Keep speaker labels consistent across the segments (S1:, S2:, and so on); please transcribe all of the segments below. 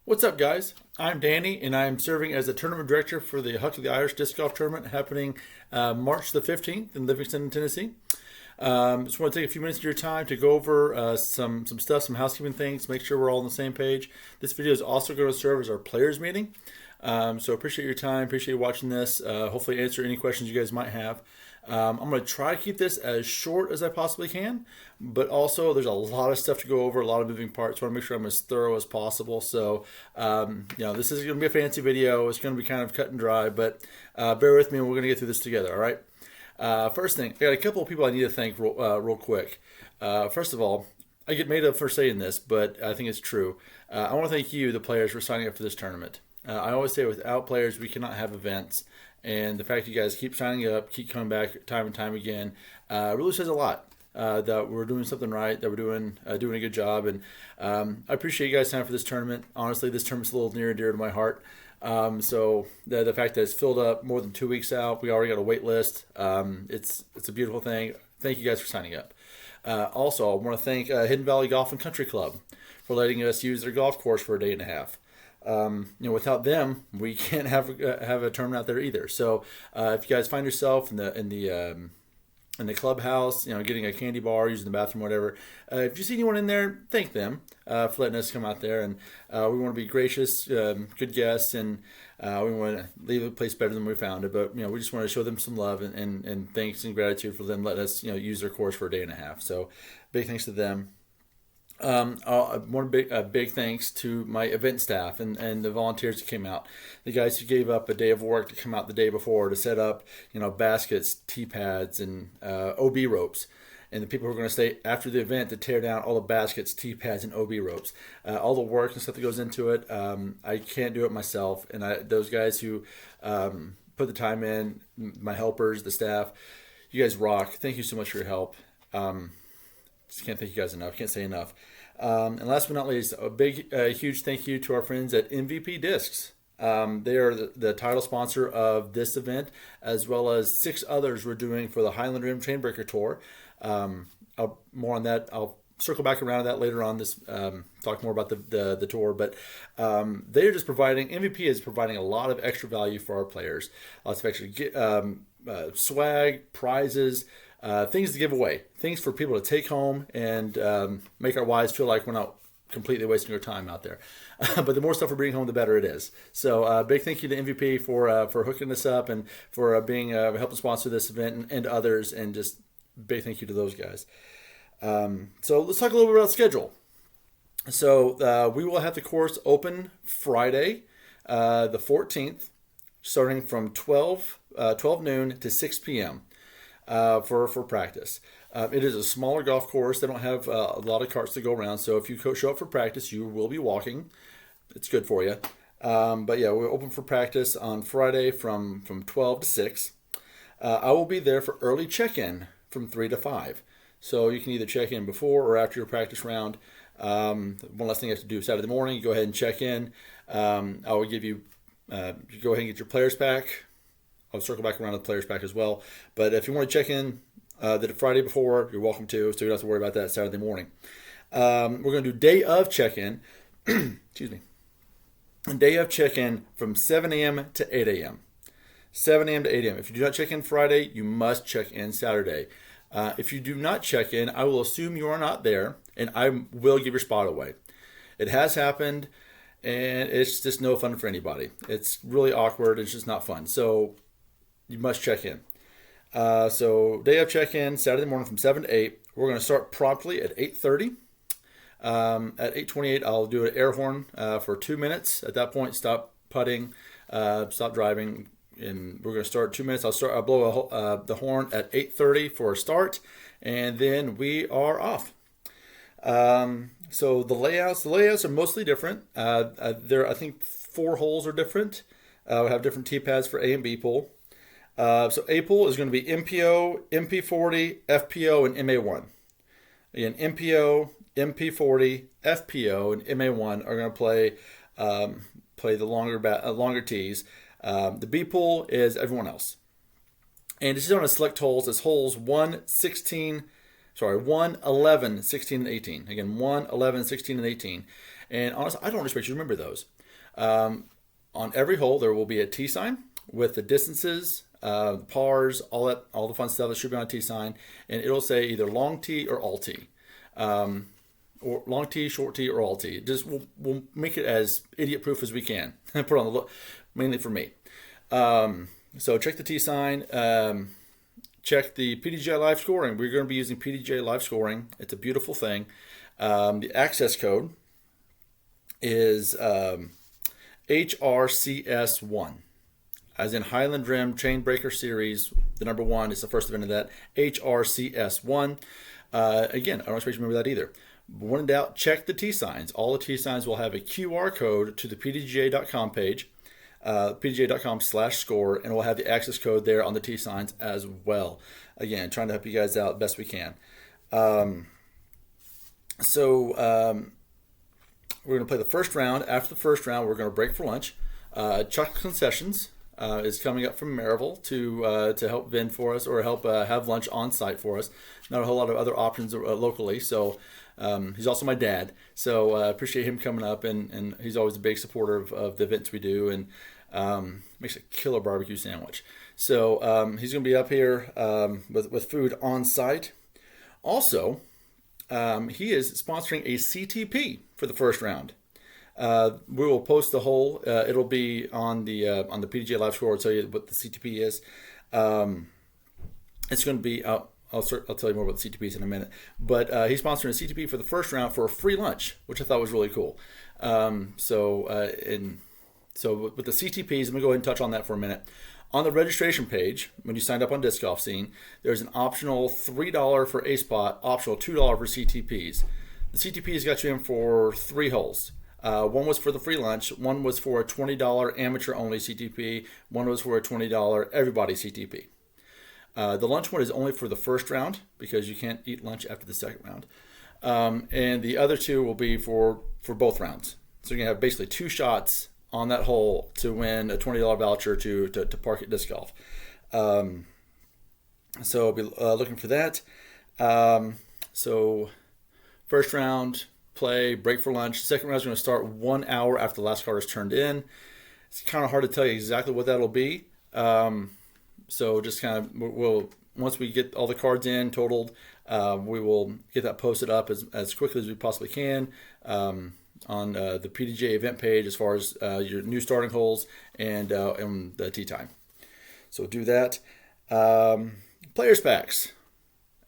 S1: What's up, guys? I'm Danny, and I'm serving as the tournament director for the Huck of the Irish Disc Golf Tournament happening March the 15th in Livingston, Tennessee. Just want to take a few minutes of your time to go over some stuff, some housekeeping things, make sure we're all on the same page. This video is also going to serve as our players meeting. So appreciate your time, appreciate you watching this. Hopefully answer any questions you guys might have. I'm going to try to keep this as short as I possibly can, but also there's a lot of stuff to go over, a lot of moving parts. I want to make sure I'm as thorough as possible. So, this is going to be a fancy video. It's going to be kind of cut and dry, but bear with me and we're going to get through this together, all right? First thing, I got a couple of people I need to thank real quick. First of all, I get made up for saying this, but I think it's true. I want to thank you, the players, for signing up for this tournament. I always say without players, we cannot have events. And the fact that you guys keep signing up, keep coming back time and time again, really says a lot. That we're doing something right, that we're doing a good job. And I appreciate you guys signing up for this tournament. Honestly, this tournament's a little near and dear to my heart. So the fact that it's filled up more than 2 weeks out, we already got a wait list. It's a beautiful thing. Thank you guys for signing up. Also, I want to thank Hidden Valley Golf and Country Club for letting us use their golf course for a day and a half. Without them, we can't have a tournament out there either. So if you guys find yourself in the clubhouse, getting a candy bar, using the bathroom, whatever, if you see anyone in there, thank them for letting us come out there. And we want to be gracious, good guests, and we want to leave the place better than we found it. But we just want to show them some love and thanks and gratitude for them letting us use their course for a day and a half. So big thanks to them. One big thanks to my event staff and the volunteers that came out. The guys who gave up a day of work to come out the day before to set up, baskets, tee pads, and OB ropes. And the people who are going to stay after the event to tear down all the baskets, tee pads, and OB ropes. All the work and stuff that goes into it, I can't do it myself. And those guys who put the time in, my helpers, the staff, you guys rock. Thank you so much for your help. Just can't thank you guys enough. Can't say enough. And last but not least, a huge thank you to our friends at MVP Discs. They are the title sponsor of this event, as well as 6 others we're doing for the Highland Chainbreaker Tour. More on that. I'll circle back around to that later on. Talk more about the tour, but they are just providing. MVP is providing a lot of extra value for our players. Lots of extra swag, prizes. Things to give away, things for people to take home and make our wives feel like we're not completely wasting our time out there. But the more stuff we bring home, the better it is. So big thank you to MVP for hooking us up and for being helping sponsor this event and others, and just big thank you to those guys. So let's talk a little bit about schedule. So we will have the course open Friday, the 14th, starting from 12 noon to 6 p.m. For practice. It is a smaller golf course. They don't have a lot of carts to go around. So if you show up for practice, you will be walking. It's good for you. But yeah, we're open for practice on Friday from 12 to 6. I will be there for early check-in from 3 to 5. So you can either check in before or after your practice round. One last thing you have to do Saturday morning, you go ahead and check in. I will give you go ahead and get your players pack. I'll circle back around to the players pack as well. But if you want to check in the Friday before, you're welcome to, so you don't have to worry about that Saturday morning. We're going to do day of check-in. Excuse me. Day of check-in from 7 a.m. to 8 a.m. 7 a.m. to 8 a.m. If you do not check in Friday, you must check in Saturday. If you do not check in, I will assume you are not there, and I will give your spot away. It has happened, and it's just no fun for anybody. It's really awkward. It's just not fun. So you must check in. So day of check-in, Saturday morning from 7 to 8. We're going to start promptly at 8:30. At 8:28, I'll do an air horn for 2 minutes. At that point, stop putting, stop driving, and we're going to start 2 minutes. I'll blow the horn at 8:30 for a start, and then we are off. So the layouts are mostly different. I think 4 holes are different. We have different tee pads for A and B pool. So A pool is going to be MPO, MP40, FPO, and MA1. Again, MPO, MP40, FPO, and MA1 are going to play the longer tees. The B pool is everyone else. And this is on a select holes. It's holes 1, 11, 16, and 18. Again, 1, 11, 16, and 18. And honestly, I don't expect you to remember those. On every hole, there will be a T sign with the distances, pars, all the fun stuff that should be on a T sign, and it'll say either long T or all T, or long T, short T, or all T. Just we'll make it as idiot proof as we can. Put on the mainly for me. So check the T sign. Check the PDJ live scoring. We're going to be using PDJ live scoring. It's a beautiful thing. The access code is HRCS1, as in Highland Rim Chainbreaker Series. The number 1 is the first event of that. HRCS1. Again, I don't expect you to remember that either. But when in doubt, check the T signs. All the T signs will have a QR code to the PDJ.com page. PDJ.com/score, and we'll have the access code there on the T signs as well. Again, trying to help you guys out best we can. We're going to play the first round. After the first round, we're going to break for lunch. Chuck Concessions is coming up from Maryville to help vend for us, or help have lunch on site for us. Not a whole lot of other options locally, so he's also my dad. So I appreciate him coming up, and he's always a big supporter of the events we do, and makes a killer barbecue sandwich. So he's going to be up here with food on site. Also, he is sponsoring a CTP for the first round. We will post the whole. It'll be on the PDJ Live Score. I'll tell you what the CTP is. It's going to be out. I'll tell you more about the CTPs in a minute. But he's sponsoring a CTP for the first round for a free lunch, which I thought was really cool. So with the CTPs, I'm going to go ahead and touch on that for a minute. On the registration page, when you signed up on Disc Golf Scene, there's an optional $3 for A spot, optional $2 for CTPs. The CTPs got you in for 3 holes. One was for the free lunch, one was for a $20 amateur-only CTP, one was for a $20 everybody CTP. The lunch one is only for the first round because you can't eat lunch after the second round. And the other 2 will be for both rounds. So you're going to have basically 2 shots on that hole to win a $20 voucher to ParkIt Disc Golf. So I'll be looking for that. So first round, play, break for lunch. Second round is going to start 1 hour after the last card is turned in. It's kind of hard to tell you exactly what that'll be. So just kind of, once we get all the cards in, totaled, we will get that posted up as quickly as we possibly can on the PDJ event page as far as your new starting holes and the tee time. So do that. Players packs.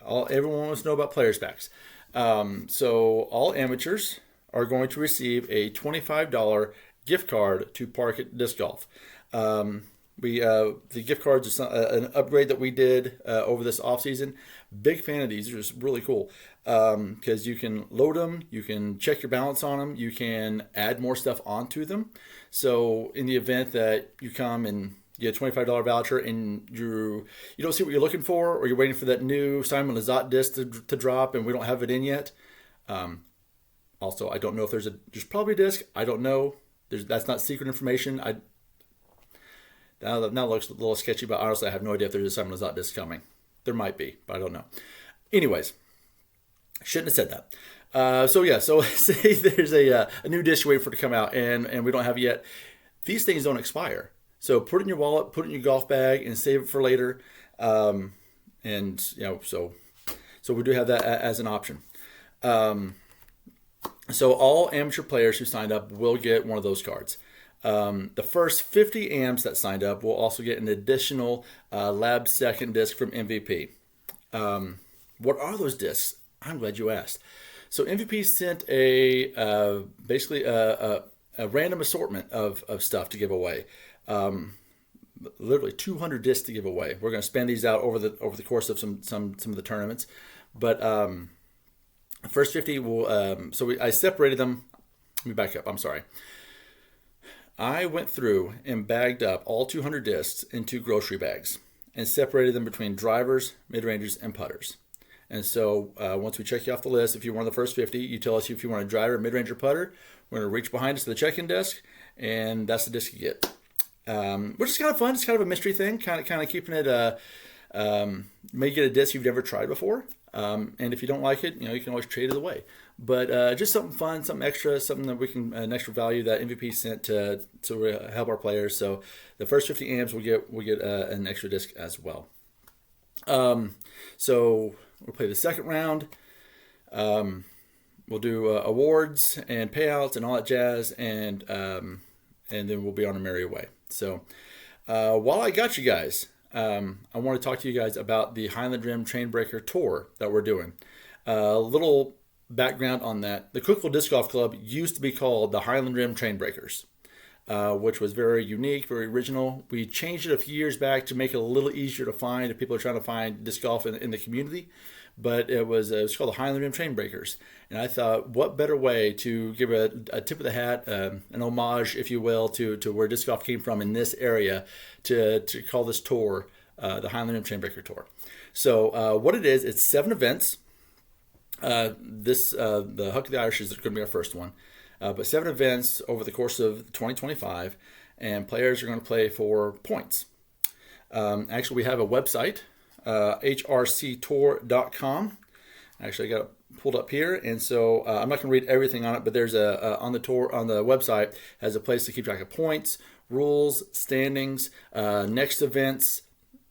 S1: Everyone wants to know about players packs. So all amateurs are going to receive a $25 gift card to ParkIt Disc Golf. The gift cards are an upgrade that we did over this off season. Big fan of these. They're just really cool because you can load them, you can check your balance on them, you can add more stuff onto them. So in the event that you come and get a $25 voucher and you don't see what you're looking for, or you're waiting for that new Simon Lizotte disc to drop and we don't have it in yet. Also, I don't know if there's probably a disc. I don't know. That's not secret information. Now it looks a little sketchy, but honestly, I have no idea if there's a Simon Lizotte disc coming. There might be, but I don't know. Anyways, shouldn't have said that. So say there's a new disc waiting for it to come out, and we don't have it yet. These things don't expire. So put it in your wallet, put it in your golf bag, and save it for later. So we do have that as an option. So all amateur players who signed up will get one of those cards. The first 50 AMs that signed up will also get an additional Lab Second disc from MVP. What are those discs? I'm glad you asked. So MVP sent basically a random assortment of stuff to give away. Literally 200 discs to give away. We're going to spend these out over the course of some of the tournaments, but the first 50 will. I separated them. Let me back up. I'm sorry. I went through and bagged up all 200 discs into grocery bags and separated them between drivers, mid-rangers, and putters. And so once we check you off the list, if you're one of the first 50, you tell us if you want a driver, mid-ranger, putter. We're going to reach behind us to the check-in desk, and that's the disc you get. Which is kind of fun. It's kind of a mystery thing, kind of keeping it. May get a disc you've never tried before, and if you don't like it, you can always trade it away. but just something fun, something extra, something that we can an extra value that MVP sent to help our players. So the first 50 amps will get an extra disc as well. So we'll play the second round. We'll do awards and payouts and all that jazz, and then we'll be on a merry way. So while I got you guys, I want to talk to you guys about the Highland Rim Chainbreaker tour that we're doing. A little background on that. The Cookeville Disc Golf Club used to be called the Highland Rim Chainbreakers, which was very unique, very original. We changed it a few years back to make it a little easier to find if people are trying to find disc golf in the community. But it was called the Highland Rim Chainbreakers. And I thought, what better way to give a tip of the hat, an homage, if you will, to where disc golf came from in this area, to call this tour the Highland Rim Chainbreaker Tour. So what it is, it's 7 events. The Huck of the Irish is going to be our first one. But 7 events over the course of 2025, and players are going to play for points. Actually, we have a website, hrctour.com. Actually, I got it pulled up here, and so I'm not going to read everything on it, but there's on the website has a place to keep track of points, rules, standings, next events,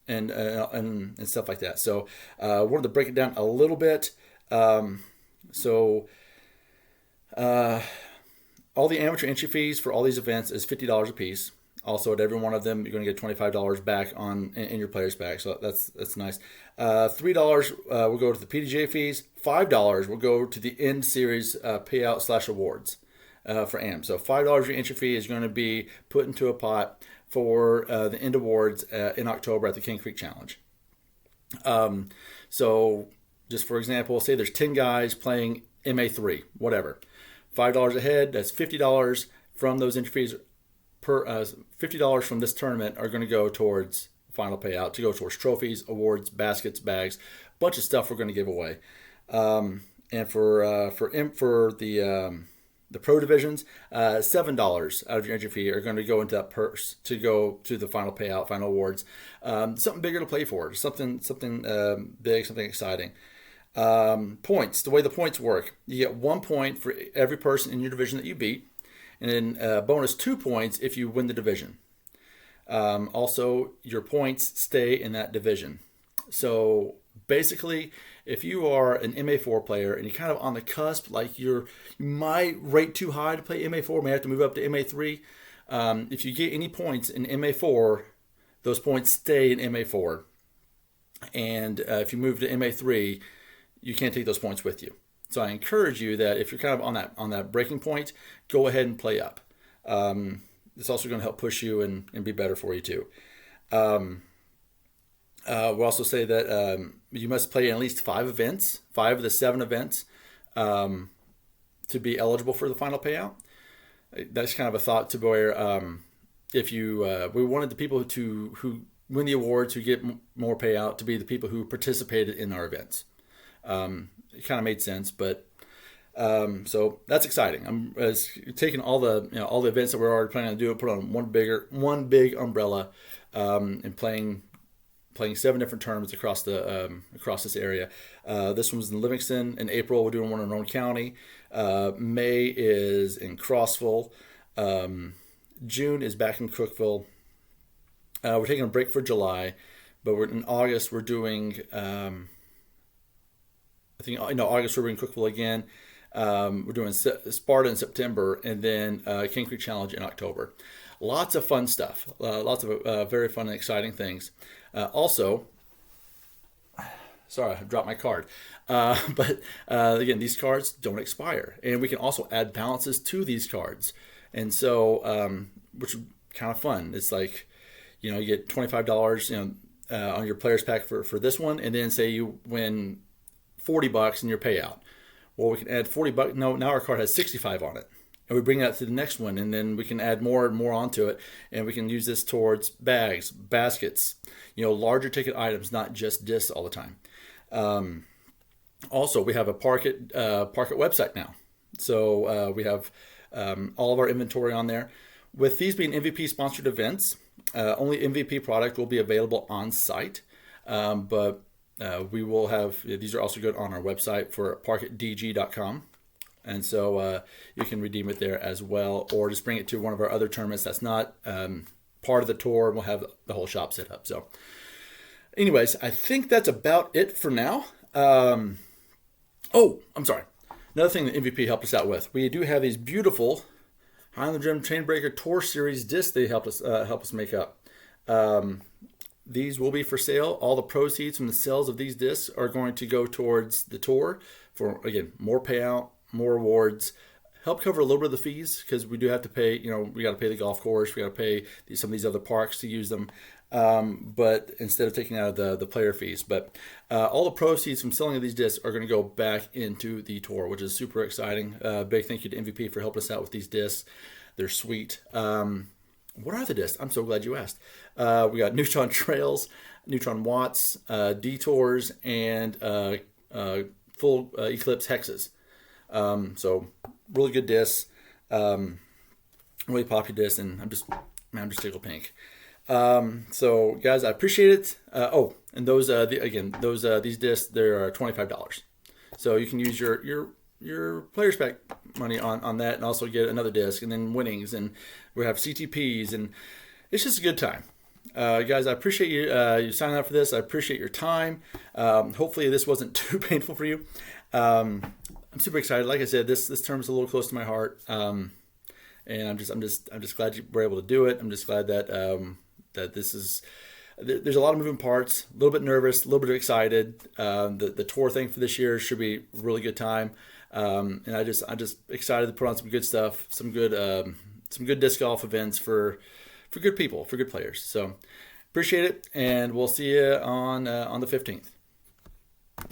S1: and stuff like that. So wanted to break it down a little bit. All the amateur entry fees for all these events is $50 a piece. Also, at every one of them, you're going to get $25 back in your player's bag, so that's nice. $3 will go to the PDGA fees. $5 will go to the end series payout / awards for AM. So $5 your entry fee is going to be put into a pot for the end awards in October at the King Creek Challenge. So just for example, say there's 10 guys playing MA3, whatever. $5 a head, that's $50 from those entry fees. $50 from this tournament are going to go towards final payout, to go towards trophies, awards, baskets, bags, bunch of stuff we're going to give away. And for the pro divisions, $7 out of your entry fee are going to go into that purse to go to the final payout, final awards. Something bigger to play for, something big, something exciting. Points. The way the points work, you get 1 point for every person in your division that you beat, and then bonus 2 points if you win the division. Also, your points stay in that division. So basically, if you are an MA4 player and you're kind of on the cusp, like you might rate too high to play MA4, may have to move up to MA3. If you get any points in MA4, those points stay in MA4. And if you move to MA3, you can't take those points with you. So I encourage you that if you're kind of on that breaking point, go ahead and play up. It's also going to help push you and be better for you too. We'll also say that you must play in at least 5 events, 5 of the 7 events, to be eligible for the final payout. That's kind of a thought to where if you we wanted the people who win the awards, who get more payout, to be the people who participated in our events. It kind of made sense, but so that's exciting. I'm taking all the events that we're already planning to do and put on one big umbrella, and playing 7 different tournaments across this area. This one's in Livingston. In April, we're doing one in Roane County. May is in Crossville. June is back in Cookeville. We're taking a break for July, but in August we're doing. I think August we're in Cookeville again. We're doing Sparta in September, and then King Creek Challenge in October. Lots of fun stuff. Lots of very fun and exciting things. Also, sorry, I dropped my card. But again, these cards don't expire, and we can also add balances to these cards, and so which is kind of fun. It's like you get $25 on your players pack for this one, and then say you win $40 in your payout. Well, we can add $40. No, now our card has 65 on it, and we bring that to the next one, and then we can add more and more onto it, and we can use this towards bags, baskets, larger ticket items, not just discs all the time. Also, we have a ParkIt website now, so we have all of our inventory on there. With these being MVP sponsored events, only MVP product will be available on site, but we will have, these are also good on our website for ParkItDG.com. And so you can redeem it there as well, or just bring it to one of our other tournaments that's not part of the tour, and we'll have the whole shop set up. So anyways, I think that's about it for now. Oh, I'm sorry. Another thing that MVP helped us out with, we do have these beautiful Highland Chainbreaker Tour Series discs they help us make up. These will be for sale. All the proceeds from the sales of these discs are going to go towards the tour for, again, more payout, more awards, help cover a little bit of the fees, because we do have to pay, we got to pay the golf course, we got to pay some of these other parks to use them. But instead of taking out of the player fees, but all the proceeds from selling of these discs are going to go back into the tour, which is super exciting. Big thank you to MVP for helping us out with these discs. They're sweet. What are the discs? I'm so glad you asked. We got Neutron Trails, Neutron Watts, Detours, and Full Eclipse Hexes. So really good discs, really popular discs, and I'm just tickled pink. So guys, I appreciate it. And those these discs, they're $25. So you can use your players pack money on that, and also get another disc, and then winnings, and we have CTPs, and it's just a good time. Guys, I appreciate you signing up for this. I appreciate your time. Hopefully this wasn't too painful for you. I'm super excited. Like I said, this term is a little close to my heart, and I'm just glad you were able to do it. I'm just glad that that this is. There's a lot of moving parts. A little bit nervous, a little bit excited. The tour thing for this year should be a really good time, and I'm just excited to put on some good stuff, some good disc golf events for good people, for good players. So appreciate it, and we'll see you on the 15th.